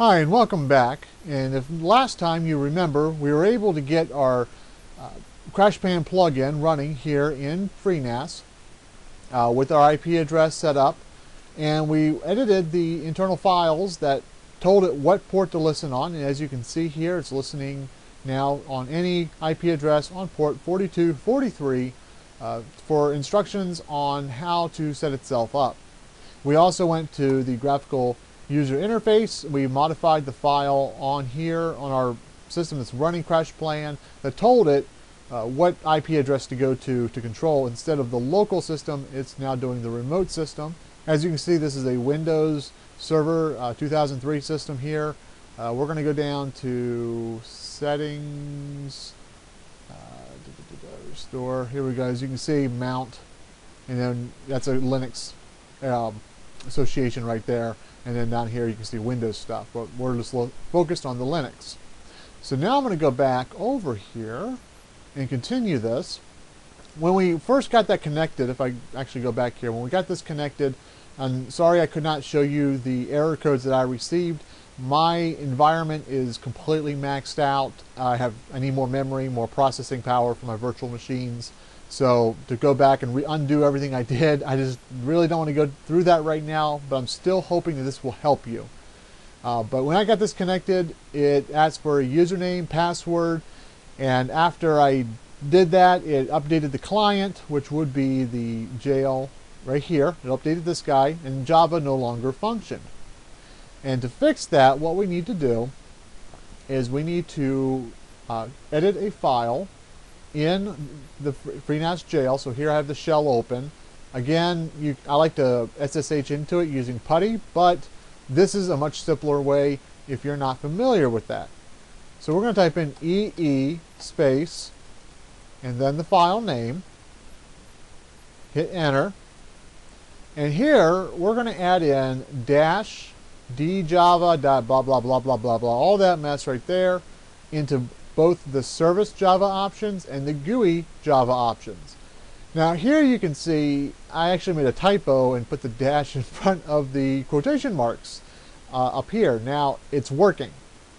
Hi and welcome back. And if last time you remember, we were able to get our CrashPlan plugin running here in FreeNAS with our IP address set up, and we edited the internal files that told it what port to listen on. And as you can see here, it's listening now on any IP address on port 4243 for instructions on how to set itself up. We also went to the graphical user interface. We modified the file on here on our system that's running CrashPlan that told it what IP address to go to control. Instead of the local system, it's now doing the remote system. As you can see, this is a Windows Server 2003 system here. We're going to go down to settings, restore. Here we go. As you can see, mount, and then that's a Linux association right there. And then down here you can see Windows stuff, but we're just focused on the Linux. So now I'm going to go back over here and continue this. When we first got that connected, if I actually go back here, when we got this connected, I'm sorry I could not show you the error codes that I received. My environment is completely maxed out. I need more memory, more processing power for my virtual machines. So to go back and undo everything I did, I just really don't want to go through that right now, but I'm still hoping that this will help you. But when I got this connected, it asked for a username, password, and after I did that, it updated the client, which would be the jail right here. It updated this guy, and Java no longer functioned. And to fix that, what we need to do is we need to edit a file in the FreeNAS jail. So here I have the shell open. Again, I like to SSH into it using PuTTY, but this is a much simpler way if you're not familiar with that. So we're going to type in EE space and then the file name, hit enter, and here we're going to add in dash djava.blah blah blah blah blah blah, all that mess right there into both the service Java options and the GUI Java options. Now here you can see I actually made a typo and put the dash in front of the quotation marks up here. Now it's working,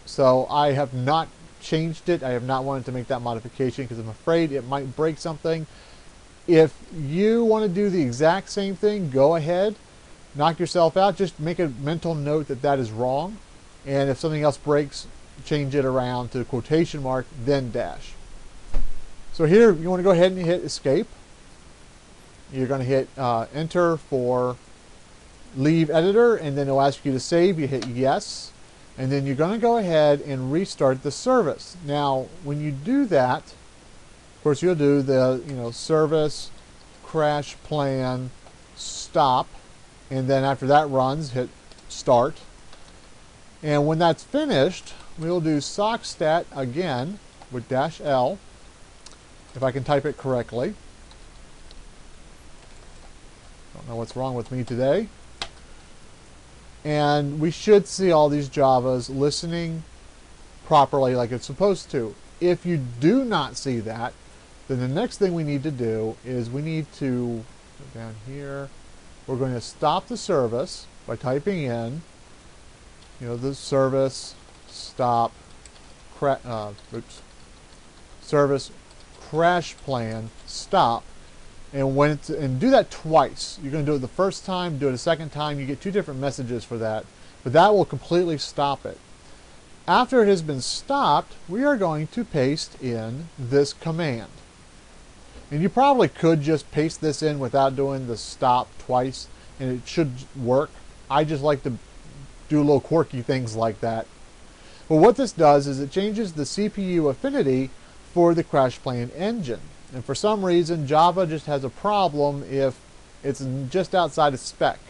so I have not changed it. I have not wanted to make that modification because I'm afraid it might break something. If you want to do the exact same thing, go ahead, knock yourself out. Just make a mental note that that is wrong, and if something else breaks, change it around to quotation mark, then dash. So here you want to go ahead and hit escape. You're going to hit enter for leave editor, and then it'll ask you to save. You hit yes, and then you're going to go ahead and restart the service. Now when you do that, of course you'll do the service CrashPlan stop, and then after that runs, hit start. And when that's finished, we'll do sockstat again with -L, if I can type it correctly. Don't know what's wrong with me today. And we should see all these Javas listening properly like it's supposed to. If you do not see that, then the next thing we need to do is we need to go down here. We're going to stop the service by typing in the service stop service CrashPlan stop, and do that twice. You're going to do it the first time, do it a second time. You get two different messages for that, but that will completely stop it. After it has been stopped, we are going to paste in this command. And you probably could just paste this in without doing the stop twice, and it should work. I just like to do little quirky things like that. But what this does is it changes the CPU affinity for the CrashPlanEngine. And for some reason, Java just has a problem if it's just outside of spec.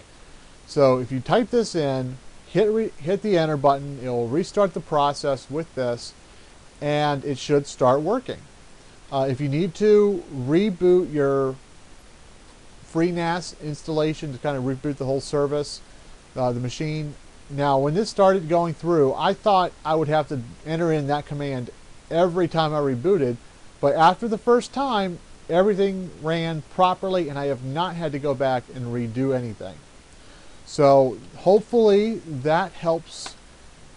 So if you type this in, hit the enter button, it will restart the process with this, and it should start working. If you need to reboot your FreeNAS installation to kind of reboot the whole service, the machine. Now when this started going through, I thought I would have to enter in that command every time I rebooted, but after the first time everything ran properly and I have not had to go back and redo anything. So hopefully that helps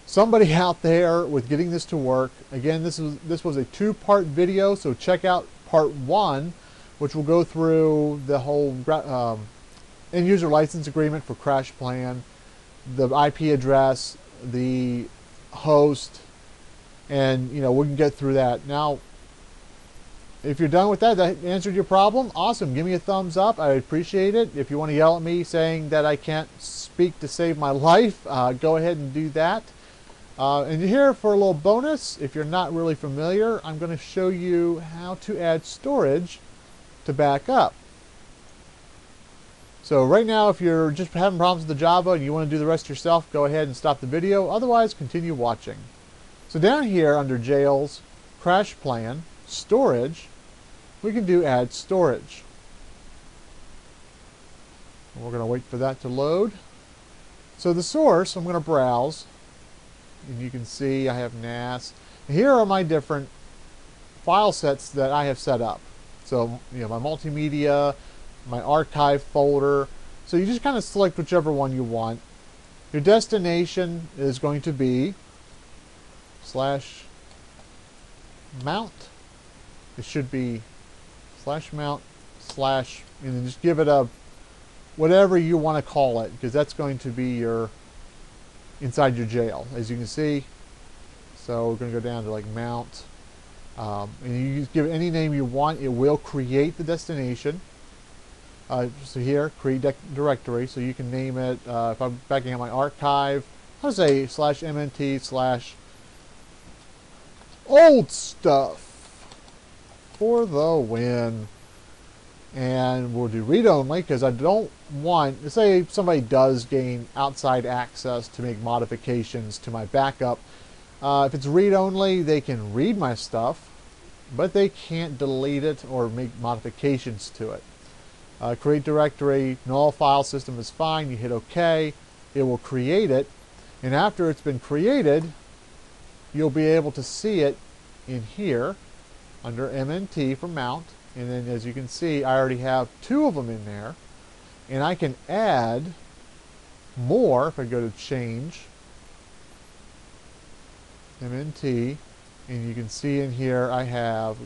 somebody out there with getting this to work. Again, this was a 2-part video, so check out part 1, which will go through the whole end user license agreement for CrashPlan, the IP address, the host, and we can get through that. Now, if you're done with that, that answered your problem, awesome. Give me a thumbs up. I appreciate it. If you want to yell at me saying that I can't speak to save my life, go ahead and do that. And here for a little bonus, if you're not really familiar, I'm going to show you how to add storage to back up. So right now, if you're just having problems with the Java and you want to do the rest yourself, go ahead and stop the video. Otherwise, continue watching. So down here under Jails, CrashPlan, Storage, we can do Add Storage. And we're going to wait for that to load. So the source, I'm going to browse, and you can see I have NAS. Here are my different file sets that I have set up. So my multimedia, my archive folder. So you just kind of select whichever one you want. Your destination is going to be /mount. It should be /mount/ and then just give it a whatever you want to call it, because that's going to be your inside your jail, as you can see. So we're going to go down to like mount, and you just give it any name you want. It will create the destination. So here, create directory, so you can name it, if I'm backing up my archive, I'll say /mnt/old stuff for the win. And we'll do read only, because I don't want, say somebody does gain outside access to make modifications to my backup. If it's read only, they can read my stuff, but they can't delete it or make modifications to it. Create directory, null file system is fine. You hit OK. It will create it. And after it's been created, you'll be able to see it in here under MNT for mount. And then as you can see, I already have 2 of them in there. And I can add more if I go to change MNT. And you can see in here I have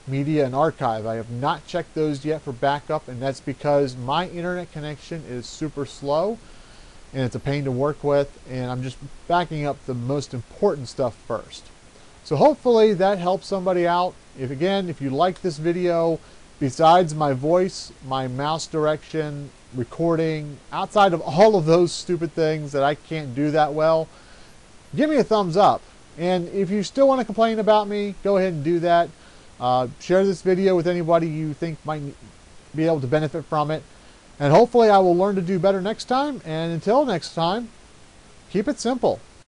media and archive. I have not checked those yet for backup, and that's because my internet connection is super slow and it's a pain to work with, and I'm just backing up the most important stuff first. So hopefully that helps somebody out. If you like this video, besides my voice, my mouse direction, recording, outside of all of those stupid things that I can't do that well, give me a thumbs up. And if you still want to complain about me, go ahead and do that. Share this video with anybody you think might be able to benefit from it. And hopefully I will learn to do better next time. And until next time, keep it simple.